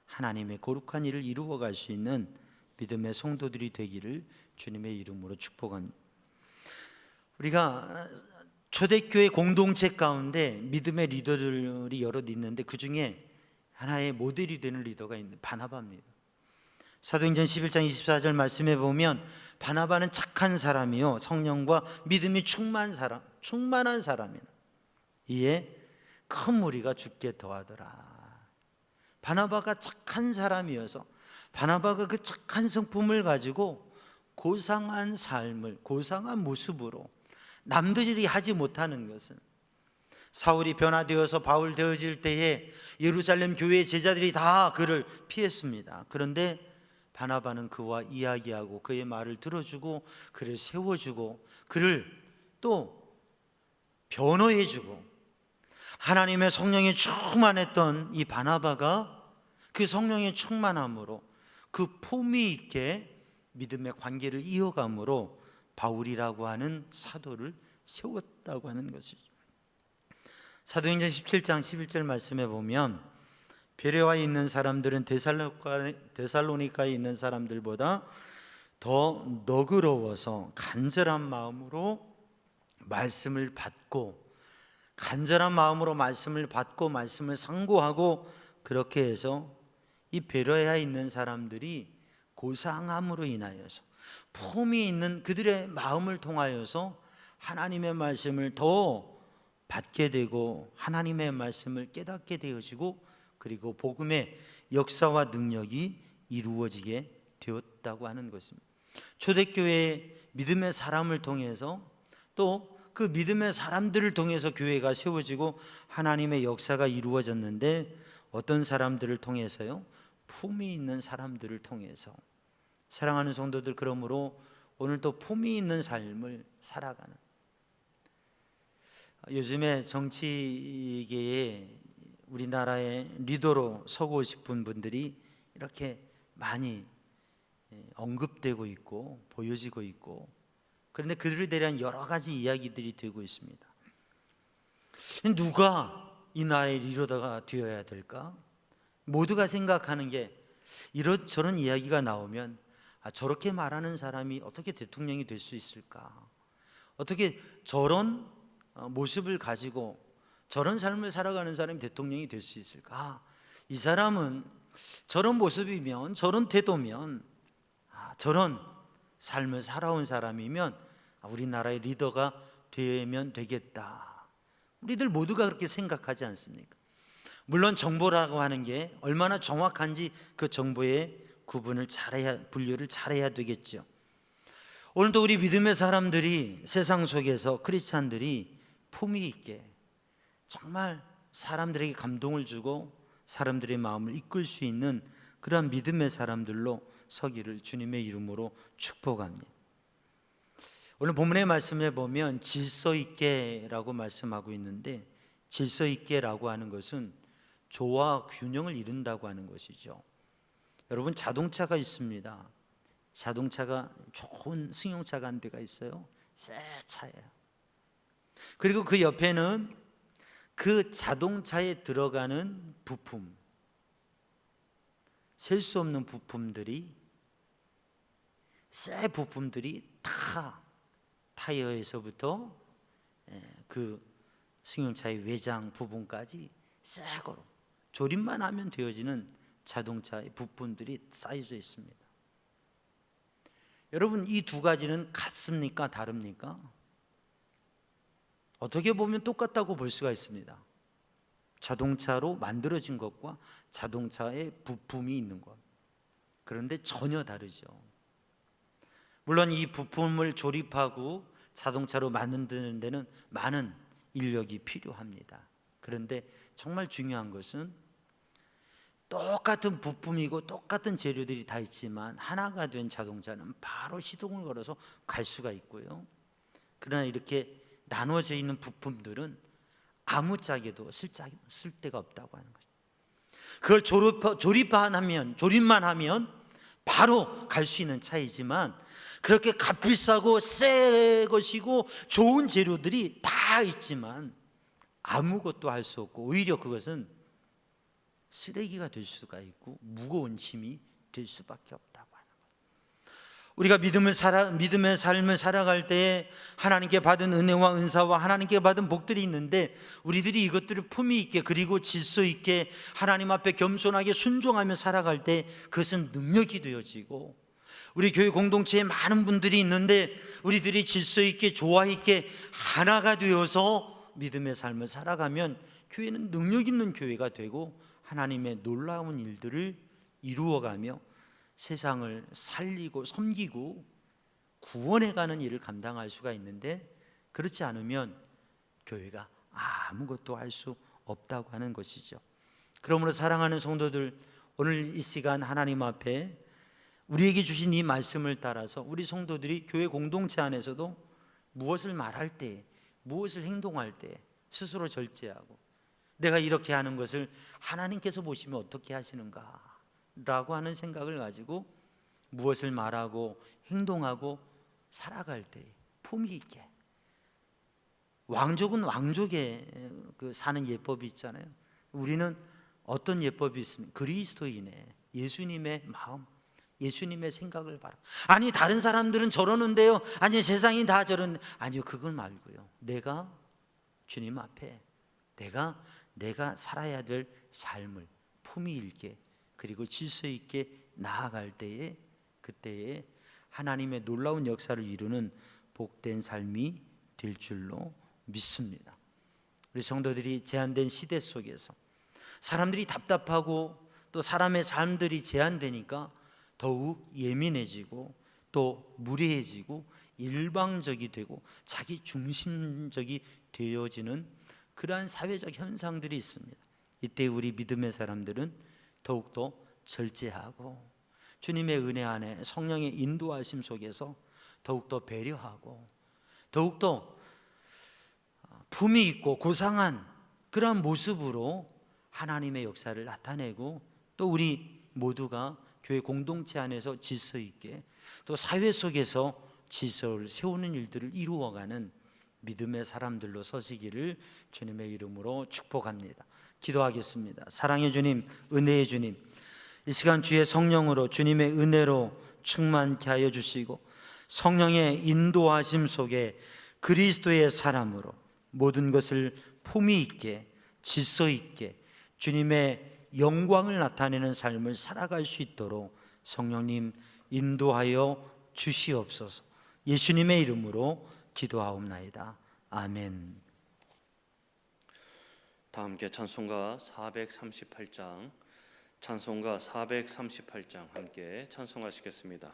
하나님의 거룩한 일을 이루어갈 수 있는 믿음의 성도들이 되기를 주님의 이름으로 축복합니다. 우리가 초대교회 공동체 가운데 믿음의 리더들이 여럿 있는데 그 중에 하나의 모델이 되는 리더가 있는 바나바입니다. 사도행전 11장 24절 말씀에 보면 바나바는 착한 사람이요 성령과 믿음이 충만한 사람이다. 이에 큰 무리가 죽게 더하더라. 바나바가 착한 사람이어서 바나바가 그 착한 성품을 가지고 고상한 삶을, 고상한 모습으로 남들이 하지 못하는 것은, 사울이 변화되어서 바울 되어질 때에 예루살렘 교회의 제자들이 다 그를 피했습니다. 그런데 바나바는 그와 이야기하고 그의 말을 들어주고 그를 세워주고 그를 또 변호해주고, 하나님의 성령에 충만했던 이 바나바가 그 성령의 충만함으로 그 품위 있게 믿음의 관계를 이어감으로 바울이라고 하는 사도를 세웠다고 하는 것이죠. 사도행전 17장 11절 말씀에 보면 베레아에 있는 사람들은 데살로니가에 있는 사람들보다 더 너그러워서 간절한 마음으로 말씀을 받고 말씀을 상고하고, 그렇게 해서 이 베레아에 있는 사람들이 고상함으로 인하여서 품이 있는 그들의 마음을 통하여서 하나님의 말씀을 더 받게 되고 하나님의 말씀을 깨닫게 되어지고, 그리고 복음의 역사와 능력이 이루어지게 되었다고 하는 것입니다. 초대교회의 믿음의 사람을 통해서, 또 그 믿음의 사람들을 통해서 교회가 세워지고 하나님의 역사가 이루어졌는데, 어떤 사람들을 통해서요? 품이 있는 사람들을 통해서. 사랑하는 성도들, 그러므로 오늘도 품이 있는 삶을 살아가는, 요즘에 정치계에 우리나라의 리더로 서고 싶은 분들이 이렇게 많이 언급되고 있고 보여지고 있고, 그런데 그들에 대한 여러 가지 이야기들이 되고 있습니다. 누가 이 나라의 리더가 되어야 될까? 모두가 생각하는 게, 이런저런 이야기가 나오면 저렇게 말하는 사람이 어떻게 대통령이 될 수 있을까? 어떻게 저런 모습을 가지고 저런 삶을 살아가는 사람이 대통령이 될 수 있을까? 이 사람은 저런 모습이면, 저런 태도면, 저런 삶을 살아온 사람이면 우리나라의 리더가 되면 되겠다. 우리들 모두가 그렇게 생각하지 않습니까? 물론 정보라고 하는 게 얼마나 정확한지 그 정보의 구분을 분류를 잘해야 되겠죠. 오늘도 우리 믿음의 사람들이, 세상 속에서 크리스찬들이 품위 있게 정말 사람들에게 감동을 주고 사람들의 마음을 이끌 수 있는 그러한 믿음의 사람들로 서기를 주님의 이름으로 축복합니다. 오늘 본문의 말씀에 보면 질서 있게라고 말씀하고 있는데, 질서 있게라고 하는 것은 조화 균형을 이룬다고 하는 것이죠. 여러분, 자동차가 있습니다. 자동차가 좋은 승용차가 한 대가 있어요. 새 차예요. 그리고 그 옆에는 그 자동차에 들어가는 부품, 셀 수 없는 부품들이, 새 부품들이 다 타이어에서부터 그 승용차의 외장 부분까지 새 거로 조립만 하면 되어지는 자동차의 부품들이 쌓여져 있습니다. 여러분, 이 두 가지는 같습니까? 다릅니까? 어떻게 보면 똑같다고 볼 수가 있습니다. 자동차로 만들어진 것과 자동차의 부품이 있는 것, 그런데 전혀 다르죠. 물론 이 부품을 조립하고 자동차로 만드는 데는 많은 인력이 필요합니다. 그런데 정말 중요한 것은 똑같은 부품이고 똑같은 재료들이 다 있지만 하나가 된 자동차는 바로 시동을 걸어서 갈 수가 있고요. 그러나 이렇게 나눠져 있는 부품들은 아무짝에도 쓸 데가 없다고 하는 거죠. 그걸 조립만 하면 바로 갈 수 있는 차이지만, 그렇게 값비싸고 새 것이고 좋은 재료들이 다 있지만 아무것도 할 수 없고, 오히려 그것은 쓰레기가 될 수가 있고 무거운 짐이 될 수밖에 없다고 하는 거예요. 우리가 믿음의 삶을 살아갈 때에 하나님께 받은 은혜와 은사와 하나님께 받은 복들이 있는데, 우리들이 이것들을 품위 있게 그리고 질서 있게 하나님 앞에 겸손하게 순종하며 살아갈 때 그것은 능력이 되어지고, 우리 교회 공동체에 많은 분들이 있는데 우리들이 질서 있게 조화 있게 하나가 되어서 믿음의 삶을 살아가면 교회는 능력 있는 교회가 되고 하나님의 놀라운 일들을 이루어가며 세상을 살리고 섬기고 구원해가는 일을 감당할 수가 있는데, 그렇지 않으면 교회가 아무것도 할 수 없다고 하는 것이죠. 그러므로 사랑하는 성도들, 오늘 이 시간 하나님 앞에 우리에게 주신 이 말씀을 따라서 우리 성도들이 교회 공동체 안에서도 무엇을 말할 때, 무엇을 행동할 때 스스로 절제하고, 내가 이렇게 하는 것을 하나님께서 보시면 어떻게 하시는가 라고 하는 생각을 가지고 무엇을 말하고 행동하고 살아갈 때 품위 있게, 왕족은 왕족의 그 사는 예법이 있잖아요. 우리는 어떤 예법이 있습니까? 그리스도인의 예수님의 마음, 예수님의 생각을 바라. 아니, 다른 사람들은 저러는데요, 아니 세상이 다 저러는데, 아니요, 그걸 말고요, 내가 주님 앞에 내가 살아야 될 삶을 품위 있게 그리고 질서 있게 나아갈 때에, 그때에 하나님의 놀라운 역사를 이루는 복된 삶이 될 줄로 믿습니다. 우리 성도들이 제한된 시대 속에서 사람들이 답답하고 또 사람의 삶들이 제한되니까 더욱 예민해지고 또 무례해지고 일방적이 되고 자기 중심적이 되어지는 그러한 사회적 현상들이 있습니다. 이때 우리 믿음의 사람들은 더욱더 절제하고 주님의 은혜 안에 성령의 인도하심 속에서 더욱더 배려하고 더욱더 품위 있고 고상한 그러한 모습으로 하나님의 역사를 나타내고, 또 우리 모두가 교회 공동체 안에서 질서 있게 또 사회 속에서 질서를 세우는 일들을 이루어가는 믿음의 사람들로 서시기를 주님의 이름으로 축복합니다. 기도하겠습니다. 사랑의 주님, 은혜의 주님, 이 시간 주의 성령으로 주님의 은혜로 충만케 하여 주시고 성령의 인도하심 속에 그리스도의 사람으로 모든 것을 품위 있게 질서 있게 주님의 영광을 나타내는 삶을 살아갈 수 있도록 성령님 인도하여 주시옵소서. 예수님의 이름으로 기도하옵나이다. 아멘. 다 함께 찬송가 438장, 찬송가 438장 함께 찬송하시겠습니다.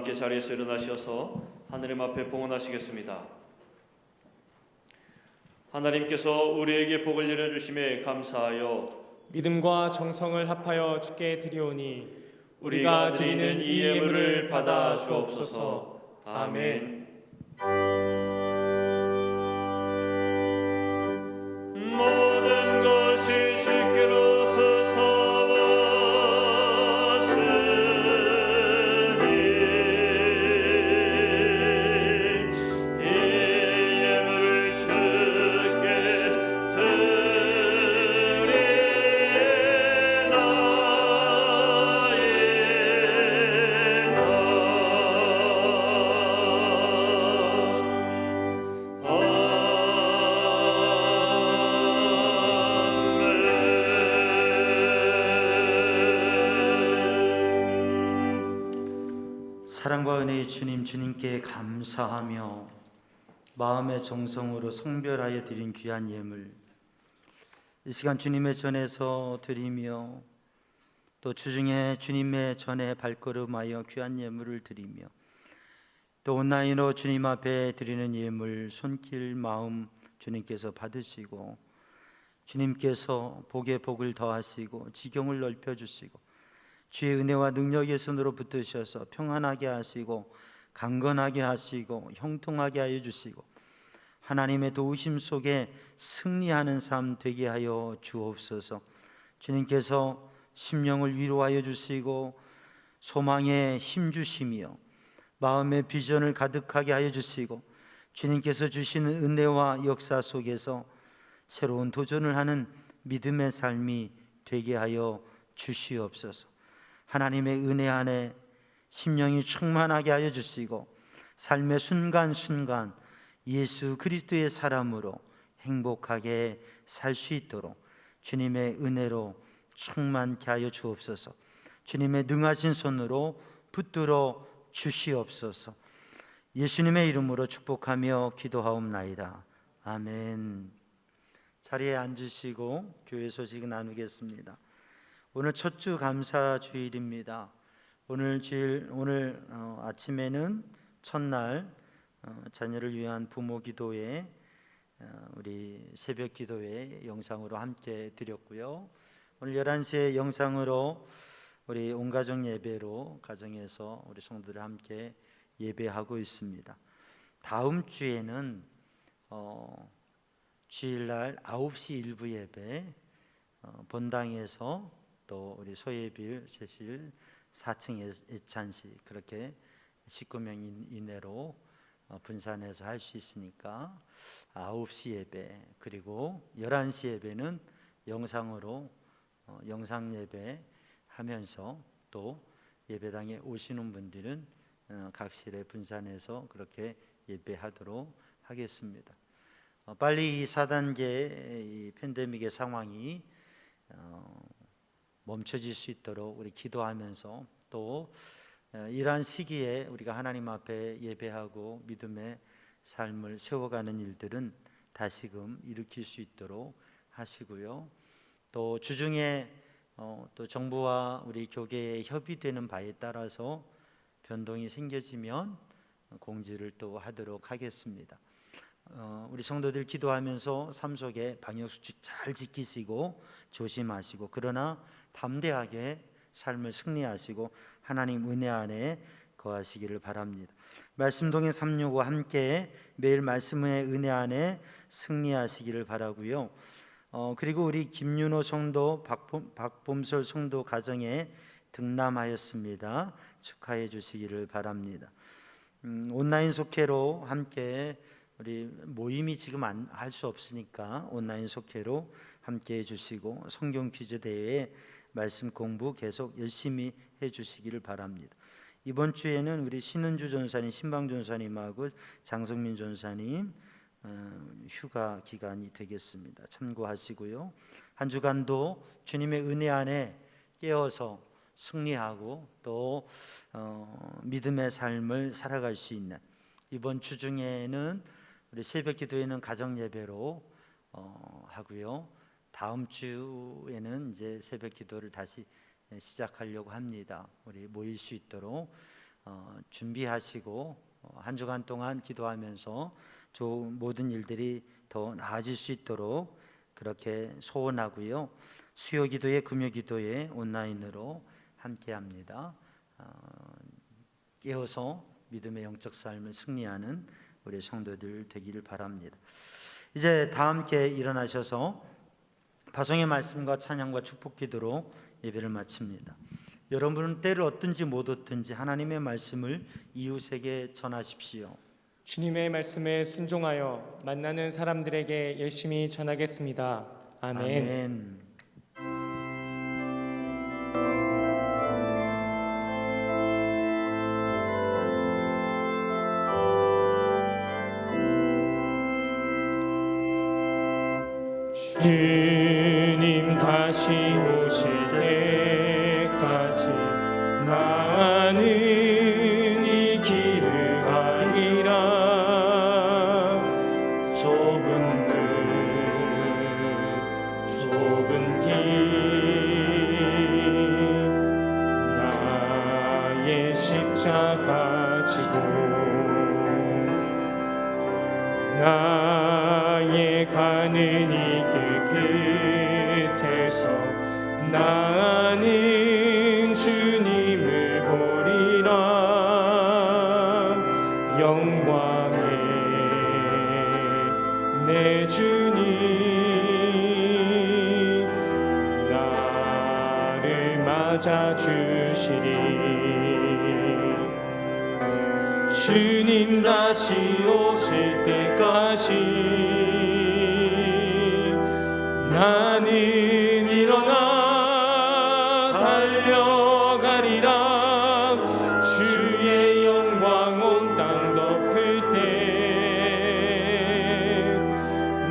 함께 자리에서 일어나셔서 하느님 앞에 봉헌하시겠습니다. 하나님께서 우리에게 복을 내려주심에 감사하여 믿음과 정성을 합하여 주께 드리오니 우리가 드리는 이 예물을 받아 주옵소서. 아멘. 모든 것이 주께로부터 왔으니 이 예물을 주께 사랑과 은혜의 주님, 주님께 감사하며 마음의 정성으로 성별하여 드린 귀한 예물, 이 시간 주님의 전에서 드리며 또 주중에 주님의 전에 발걸음하여 귀한 예물을 드리며 또 온라인으로 주님 앞에 드리는 예물 손길 마음 주님께서 받으시고 주님께서 복에 복을 더하시고 지경을 넓혀주시고 주의 은혜와 능력의 손으로 붙드셔서 평안하게 하시고 강건하게 하시고 형통하게 하여 주시고 하나님의 도우심 속에 승리하는 삶 되게 하여 주옵소서. 주님께서 심령을 위로하여 주시고 소망에 힘 주시며 마음의 비전을 가득하게 하여 주시고 주님께서 주시는 은혜와 역사 속에서 새로운 도전을 하는 믿음의 삶이 되게 하여 주시옵소서. 하나님의 은혜 안에 심령이 충만하게 하여 주시고 삶의 순간순간 예수 그리스도의 사람으로 행복하게 살 수 있도록 주님의 은혜로 충만케 하여 주옵소서. 주님의 능하신 손으로 붙들어 주시옵소서. 예수님의 이름으로 축복하며 기도하옵나이다. 아멘. 자리에 앉으시고 교회 소식 나누겠습니다. 오늘 첫 주 감사 주일입니다. 오늘 아침에는 첫날 자녀를 위한 부모 기도회, 우리 새벽 기도회 영상으로 함께 드렸고요. 오늘 11시에 영상으로 우리 온 가정 예배로 가정에서 우리 성도들 함께 예배하고 있습니다. 다음 주에는 주일날 9시 일부 예배 본당에서 또 우리 소예빌 세실 4층 애찬시 그렇게 19명 이내로 분산해서 할 수 있으니까 9시 예배 그리고 11시 예배는 영상으로 영상 예배 하면서 또 예배당에 오시는 분들은 각 실에 분산해서 그렇게 예배하도록 하겠습니다. 빨리 이 4단계 이 팬데믹의 상황이 멈춰질 수 있도록 우리 기도하면서 또 이러한 시기에 우리가 하나님 앞에 예배하고 믿음의 삶을 세워가는 일들은 다시금 일으킬 수 있도록 하시고요. 또 주중에 또 정부와 우리 교계의 협의되는 바에 따라서 변동이 생겨지면 공지를 또 하도록 하겠습니다. 우리 성도들 기도하면서 삶 속에 방역수칙 잘 지키시고 조심하시고 그러나 담대하게 삶을 승리하시고 하나님 은혜 안에 거하시기를 바랍니다. 말씀동의 365 함께 매일 말씀의 은혜 안에 승리하시기를 바라고요. 그리고 우리 김윤호 성도 박봄솔 성도 가정에 등남하였습니다. 축하해 주시기를 바랍니다. 온라인 속회로 함께 우리 모임이 지금 할 수 없으니까 온라인 속회로 함께 해주시고 성경 퀴즈 대회 말씀 공부 계속 열심히 해주시기를 바랍니다. 이번 주에는 우리 신은주 전사님, 신방 전사님하고 장성민 전사님 휴가 기간이 되겠습니다. 참고하시고요. 한 주간도 주님의 은혜 안에 깨어서 승리하고 또 믿음의 삶을 살아갈 수 있는 이번 주 중에는 우리 새벽 기도회는 가정 예배로 하고요. 다음 주에는 이제 새벽 기도를 다시 시작하려고 합니다. 우리 모일 수 있도록 준비하시고 한 주간 동안 기도하면서 좋은 모든 일들이 더 나아질 수 있도록 그렇게 소원하고요. 수요 기도회, 금요 기도회 온라인으로 함께합니다. 깨어서 믿음의 영적 삶을 승리하는 우리 성도들 되기를 바랍니다. 이제 다 함께 일어나셔서 파송의 말씀과 찬양과 축복 기도로 예배를 마칩니다. 여러분은 때를 얻든지 못 얻든지 하나님의 말씀을 이웃에게 전하십시오. 주님의 말씀에 순종하여 만나는 사람들에게 열심히 전하겠습니다. 아멘. 주님 다시 오실 때까지 나는 이 길을 가리라. 좁은 길 나의 십자가 지고 나의 가는 이 길 끝에서 나는 주님을 보리라. 영광의 내 주님 나를 맞아 주시리. 주님 다시 오실 때까지 나는 일어나 달려가리라. 주의 영광 온 땅 덮을 때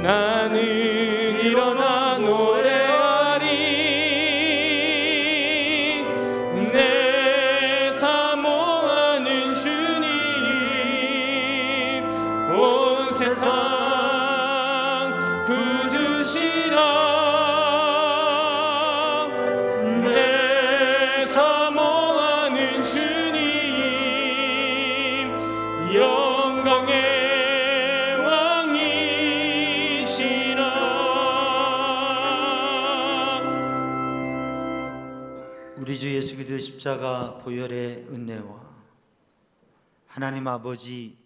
나는 일어나 노래하리. 내 사모하는 주님 온 세상 구주시라. 내 사모하는 주님 영광의 왕이시라. 우리 주 예수 그리스도의 십자가 보혈의 은혜와 하나님 아버지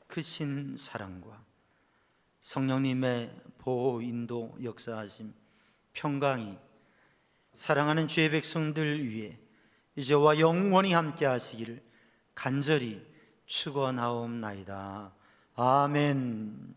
크신 사랑과 성령님의 보호, 인도, 역사하심, 평강이 사랑하는 주의 백성들 위해 이제와 영원히 함께 하시기를 간절히 축원하옵나이다. 아멘.